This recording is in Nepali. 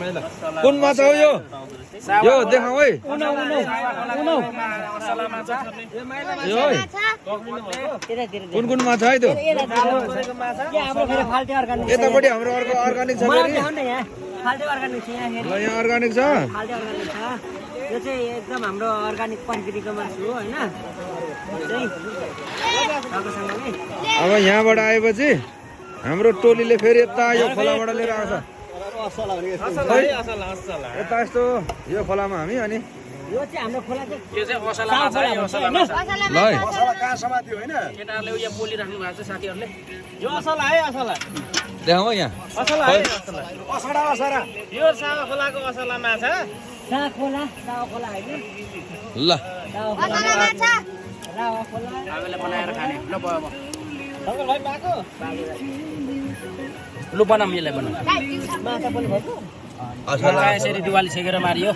कुन माछा हो यो यो देखाऊ है यो है कुन कुन माछा है त्यो यतापट्टि हाम्रो अर्को अर्गानिक छ फेरि ल यहाँ अर्गानिक छ यो चाहिँ एकदम हाम्रो अर्गानिक प्रकृतिको मासु हो हैन अब यहाँबाट आएपछि हाम्रो टोलीले फेरि यता यो खोलाबाट लिएर आउँछ यता यस्तो यो खोलामा हामी अनि यो चाहिँ हाम्रो खोला चाहिँ यो चाहिँ असला माछा है असला माछा ल है असला कहाँ समात्यो हैन केटाहरूले उयो बोलिराख्नु भएको छ साथीहरूले यो असला है असला देखाऊ है यहाँ असला है असला असडा असरा यो सावा खोलाको असला माछा सावा खोला हैन ल असला माछा रावा खोला हामीले बनाएर खाने ल भयो अब तपाईलाई पाको लु बनाम यसलाई बनाम माछा पनि भएको असला यसरी दिवाली छेकेर मारियो